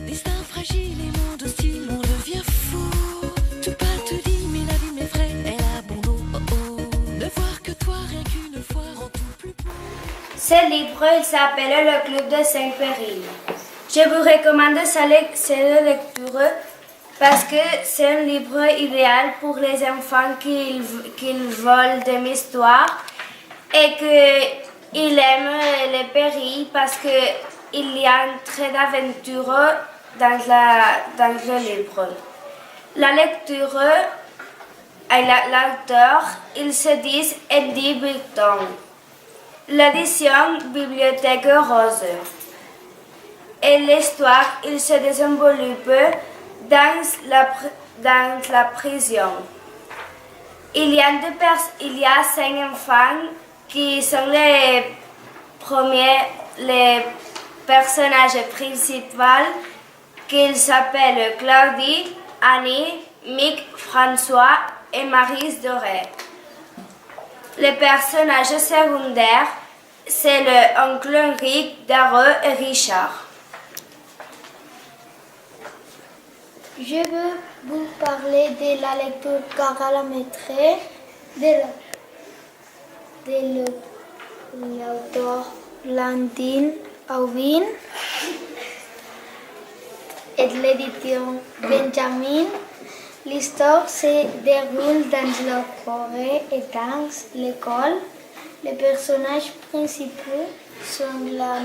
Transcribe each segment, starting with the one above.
Destin fragile et monde hostile, on devient fou. Tout pas tout dit, mais la vie m'effraie, elle a bon dos. Oh oh. Ne voir que toi, rien qu'une fois, rend tout plus beau. Ce livre, il s'appelle Le Club de Saint-Péril. Je vous recommande cette lecture parce que c'est un livre idéal pour les enfants qui veulent de l'histoire et qu'ils aiment les périls parce qu'il y a un trait d'aventure dans le livre. La lecture, l'auteur, il se dit Eddie Britton. L'édition Bibliothèque Rose. Et l'histoire, il se développe dans la prison. Il y a 5 enfants qui sont les personnages principaux, qu'ils s'appellent Claudie, Annie, Mick, François et Maryse Doré. Les personnages secondaires, c'est le oncle Henri, Dareux et Richard. Je veux vous parler de la lecture Cara la maîtresse de l'auteur Blandine Aubin et de l'édition Benjamin. L'histoire se déroule dans la forêt et dans l'école. Les personnages principaux sont la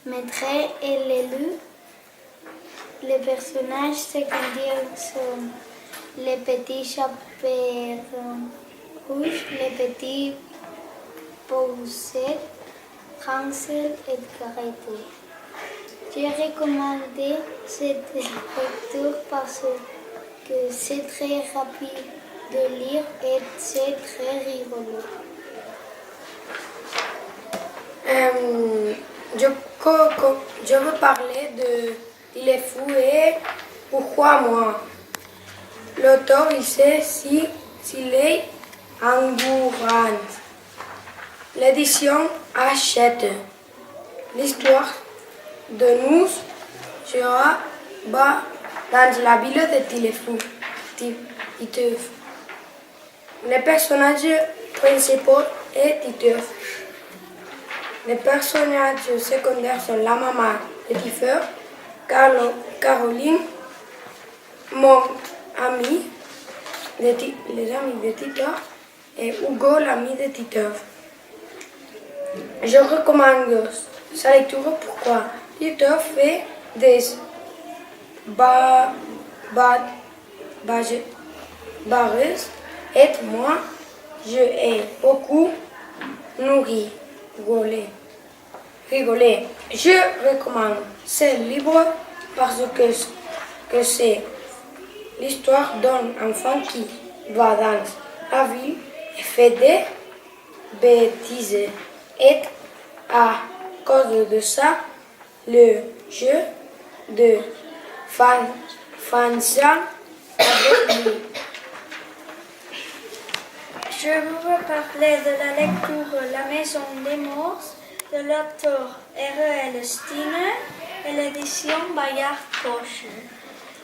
maîtresse et l'élu. Les personnages secondaires sont les petits chaperons rouges, les petits poucettes, Hansel et Gretel. J'ai recommandé cette lecture parce que c'est très rapide de lire et c'est très rigolo. Je veux parler de Il est fou et pourquoi moi. L'auteur, il sait s'il est engourant. L'édition achète. L'histoire de nous sera dans la ville de Tillefou. Titeuf. Les personnages principaux est Titeuf. Les personnages secondaires sont la maman de Tifeur, Caroline, mon ami, les amis de Titeuf et Hugo, l'ami de Titeuf. Je recommande sa lecture pourquoi Titeuf fait des barres et moi je ai beaucoup nourri, rigolé. Je recommande ce livre parce que c'est l'histoire d'un enfant qui va dans la vie et fait des bêtises. Et à cause de ça, le jeu de Fanza avec lui. Je veux parler de la lecture La Maison des Morts de l'auteur R.L. Steiner et l'édition Bayard Poche.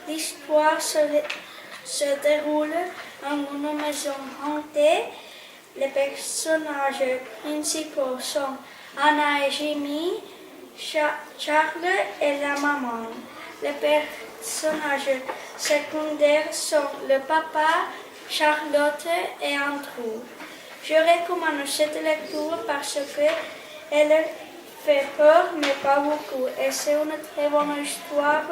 L'histoire se déroule en une maison hantée. Les personnages principaux sont Anna et Jimmy, Charles et la maman. Les personnages secondaires sont le papa, Charlotte et Andrew. Je recommande cette lecture parce qu'elle fait peur mais pas beaucoup et c'est une très bonne histoire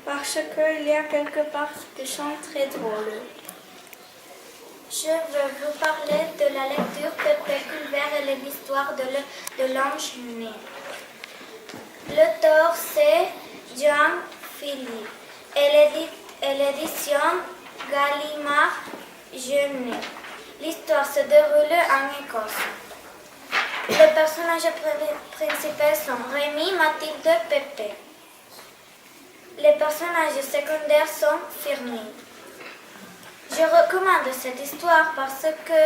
parce qu'il y a quelques parties qui sont très drôles. Je veux vous parler de la lecture Pépé Culbert et l'histoire de l'ange né. L'auteur c'est Jean Philippe et l'édition Gallimard Jeune. L'histoire se déroule en Écosse. Les personnages principaux sont Rémi, Mathilde, Pépé. Les personnages secondaires sont fermés. Je recommande cette histoire parce que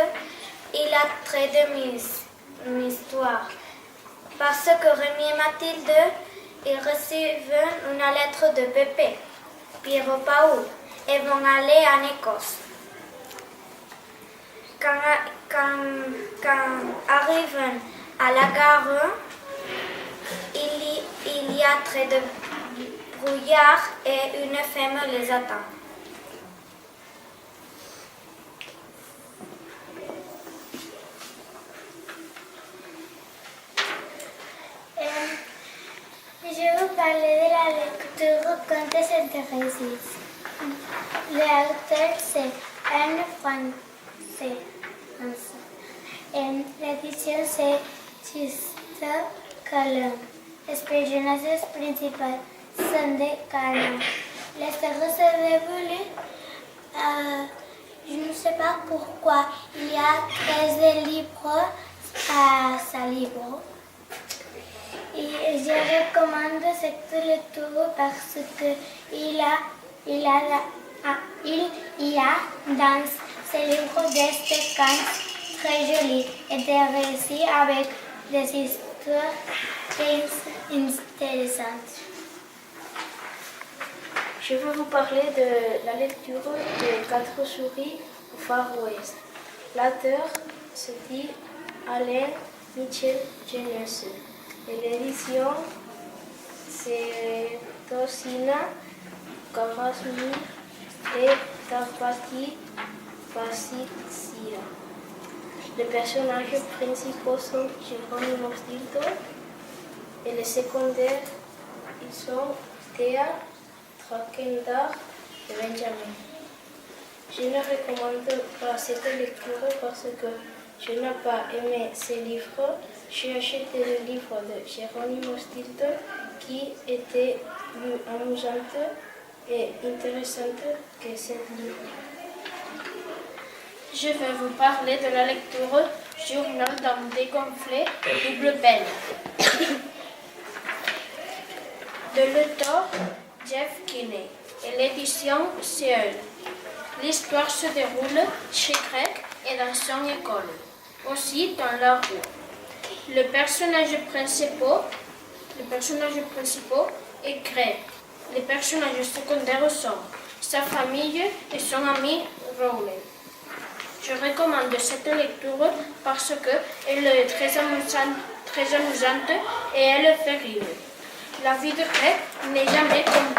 il a trait de mes histoires. Parce que Rémi et Mathilde, ils reçoivent une lettre de Pépé, Pierrot Paul, et vont aller en Écosse. Quand arrivent à la gare, il y a très de brouillard et une femme les attend. Je vais vous parler de la lecture Contes intéressés. L'auteur c'est Anne Français. Et l'édition c'est Christophe Colomb. Les personnages principaux sont des canons. L'histoire se déroule, je ne sais pas pourquoi, il y a 13 livres à ce livre. Et je recommande cette lecture parce qu'il y a dans ce livre des séquences très jolies et des récits avec des histoires très intéressantes. Je vais vous parler de la lecture de 4 souris au Far West. L'auteur se dit Alain Michel Jeunesse. Et l'édition, c'est Tosina Karasmi et Tapati Pasicia. Les personnages principaux sont Geronimo Stilton et les secondaires, ils sont Théa, Trakendar et Benjamin. Je ne recommande pas cette lecture parce que je n'ai pas aimé ces livres. J'ai acheté le livre de Geronimo Stilton qui était plus amusante et intéressante que ce livre. Je vais vous parler de la lecture Journal d'un dégonflé double peine. De l'auteur Jeff Kinney et l'édition Seul. L'histoire se déroule chez Greg et dans son école, aussi dans la rue. Les personnages principaux est Greg. Les personnages secondaires sont sa famille et son ami Rowley. Je recommande cette lecture parce qu'elle est très amusante et elle fait rire. La vie de Greg n'est jamais comme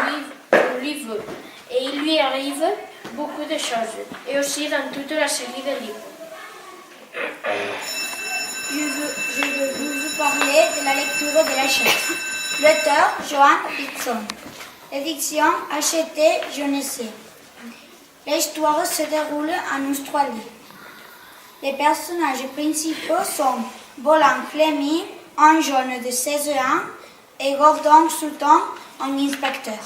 lui veut et il lui arrive beaucoup de choses, et aussi dans toute la série de livres. Je vais vous parler de la lecture de la chaise. L'auteur, Joan Hickson. L'édition Hachette Jeunesse. L'histoire se déroule en Australie. Les personnages principaux sont Bolan Fleming, un jeune de 16 ans, et Gordon Sutton, un inspecteur.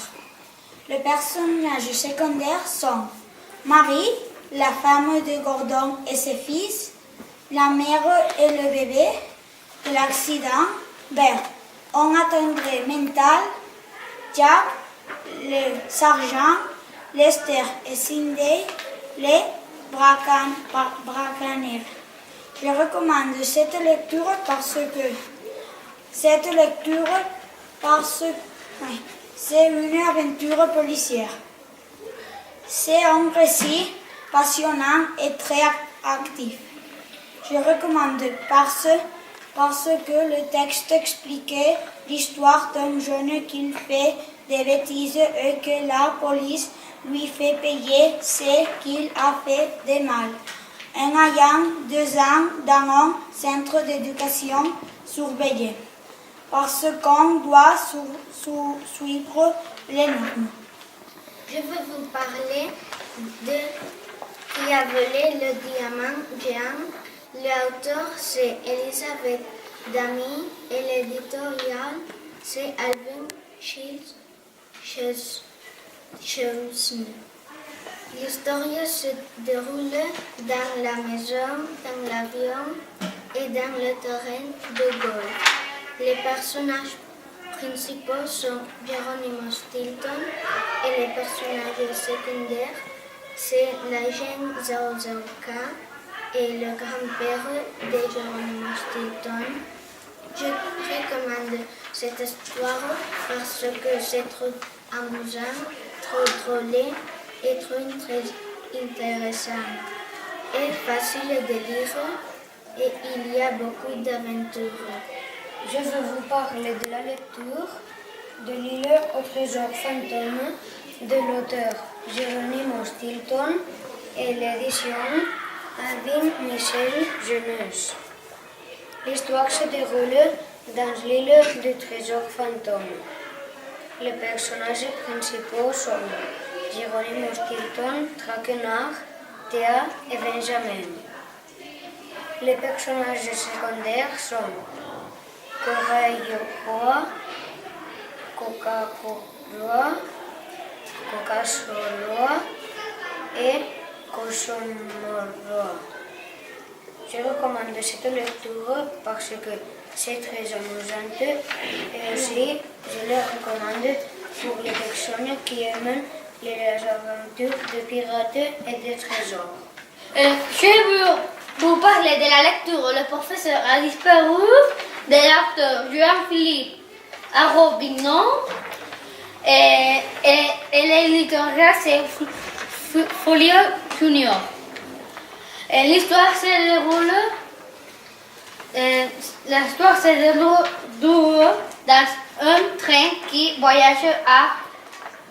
Les personnages secondaires sont Marie, la femme de Gordon et ses fils, la mère et le bébé de l'accident, Bert, un attendri mental, Jack, le sergent, Lester et Cindy, les braconniers. Je recommande cette lecture parce que c'est une aventure policière. C'est un récit passionnant et très actif. Je recommande parce que le texte expliquait l'histoire d'un jeune qui fait des bêtises et que la police lui fait payer ce qu'il a fait de mal. En ayant 2 ans dans un centre d'éducation surveillé. Parce qu'on doit suivre les normes. Je vais vous parler de Qui a volé le diamant géant. L'auteur c'est Elisabeth Damy et l'éditorial c'est Alvin Chesney. L'histoire se déroule dans la maison, dans l'avion et dans le terrain de golf. Les personnages principaux sont Geronimo Stilton et les personnages secondaires, c'est l'agent 004 et le grand-père de Geronimo Stilton. Je recommande cette histoire parce que c'est trop amusant, trop drôle et très intéressant et facile de lire et il y a beaucoup d'aventures. Je vais vous parler de la lecture de l'île au trésor fantôme de l'auteur Geronimo Stilton et l'édition Adin Michel Jeunesse. L'histoire se déroule dans l'île du trésor fantôme. Les personnages principaux sont Geronimo Stilton, Traquenard, Théa et Benjamin. Les personnages secondaires sont Corail Roi, Coca-Cola, Coca-Soloa et Cosomoroa. Je recommande cette lecture parce que c'est très amusant et aussi je le recommande pour les personnes qui aiment les aventures de pirates et de trésors. Je veux vous parler de la lecture Le professeur a disparu de l'auteur Jean-Philippe Arobignon et l'éditorial c'est Folio Junior. L'histoire se déroule dans un train qui voyage à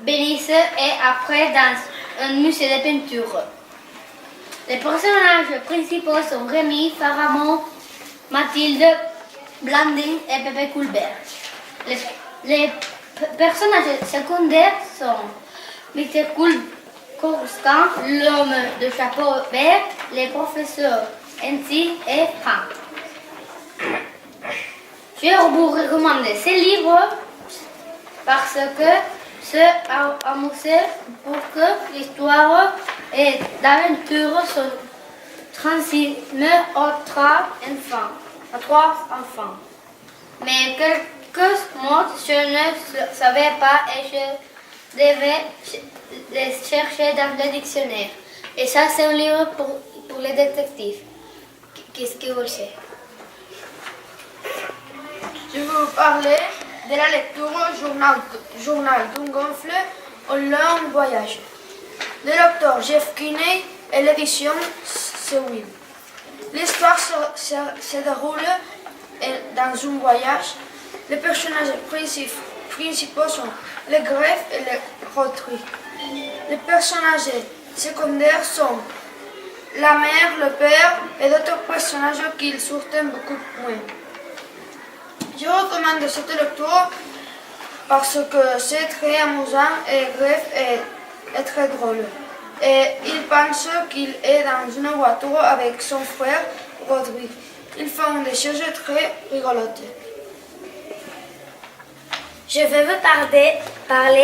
Venise et après dans un musée de peinture. Les personnages principaux sont Rémi, Pharamond, Mathilde, Blandine et Pépé Coulbert. Les personnages secondaires sont Mr. Constant, l'homme de chapeau vert, les professeurs Nancy et Franck. Je vous recommande ces livres parce que c'est amusant pour que l'histoire et l'aventure sont transmises aux trois enfants. Mais quelques mots je ne savais pas et je devais les chercher dans le dictionnaire. Et ça c'est un livre pour les détectives. Qu'est-ce que vous savez? Je vais vous parler de la lecture Journal d'un gonfle au long voyage. Le docteur Jeff Kinney et l'édition Sewell. L'histoire se déroule dans un voyage. Les personnages principaux sont le greffe et le rotary. Les personnages secondaires sont la mère, le père et d'autres personnages qui sortent beaucoup moins. Je recommande cette lecture parce que c'est très amusant et bref et très drôle. Et il pense qu'il est dans une voiture avec son frère Rodrigue. Ils font des choses très rigolotes. Je vais vous parler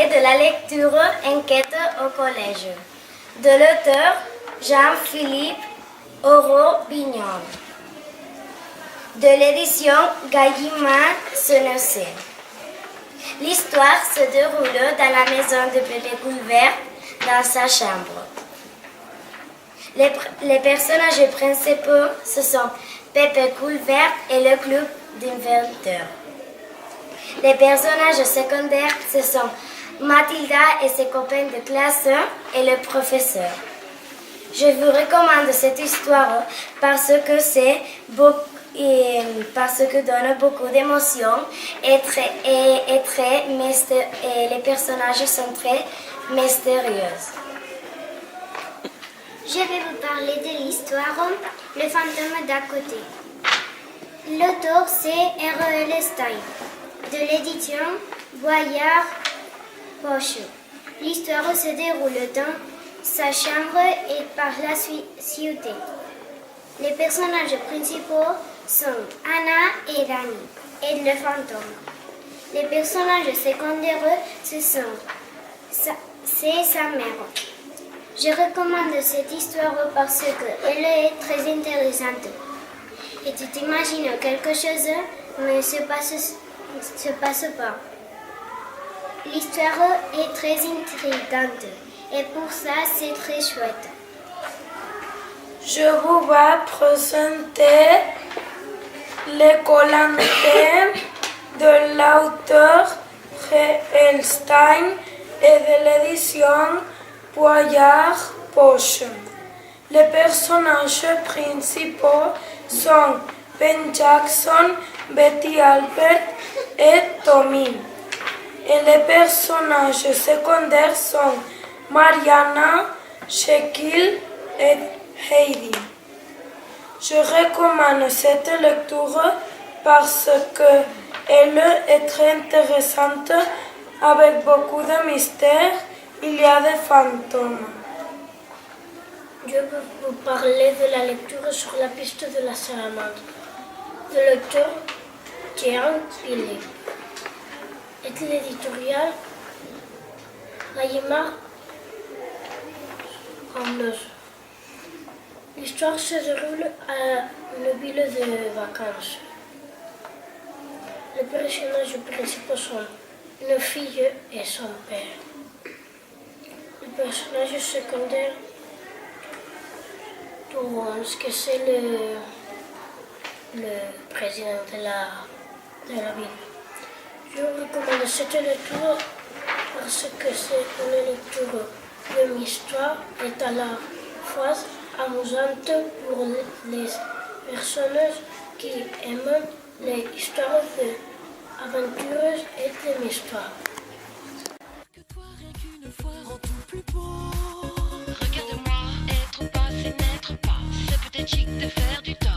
de la lecture Enquête au collège de l'auteur Jean-Philippe Arobignon de l'édition Gallimard-Sennecey. L'histoire se déroule dans la maison de Pépé Coulbert dans sa chambre. Les personnages principaux ce sont Pépé Coulbert et le club d'inventeurs. Les personnages secondaires ce sont Mathilda et ses copains de classe et le professeur. Je vous recommande cette histoire parce que donne beaucoup d'émotions et les personnages sont très mystérieux. Je vais vous parler de l'histoire Le fantôme d'à côté. L'auteur c'est R.L. Stein de l'édition Boyard Poche. L'histoire se déroule dans sa chambre et par la cité. Les personnages principaux sont Anna et Dani et le fantôme. Les personnages secondaires c'est sa mère. Je recommande cette histoire parce qu'elle est très intéressante. Et tu t'imagines quelque chose, mais ne se passe pas. L'histoire est très intrigante et pour ça c'est très chouette. Je vous vais présenter Les Collantes de l'auteur Einstein et de l'édition Boyard Poche. Les personnages principaux sont Ben Jackson, Betty Albert et Tommy. Et les personnages secondaires sont Mariana, Shaquille et Heidi. Je recommande cette lecture parce qu'elle est très intéressante avec beaucoup de mystères. Il y a des fantômes. Je vais vous parler de la lecture sur la piste de la salamandre, de l'auteur Jean Pillet. Et l'éditorial Gallimard Ramneuse. L'histoire se déroule à une ville de vacances. Les personnages principaux sont une fille et son père. Les personnages secondaires, ce que c'est le président de la ville. Je vous recommande cette lecture parce que c'est une lecture de l'histoire et à la fois amusante pour les personnes qui aiment les histoires d'aventureuses et de l'histoire. Que toi, rien qu'une fois, rend tout plus beau. Regarde-moi, être ou pas, c'est n'être pas. C'est peut-être chic de faire du temps.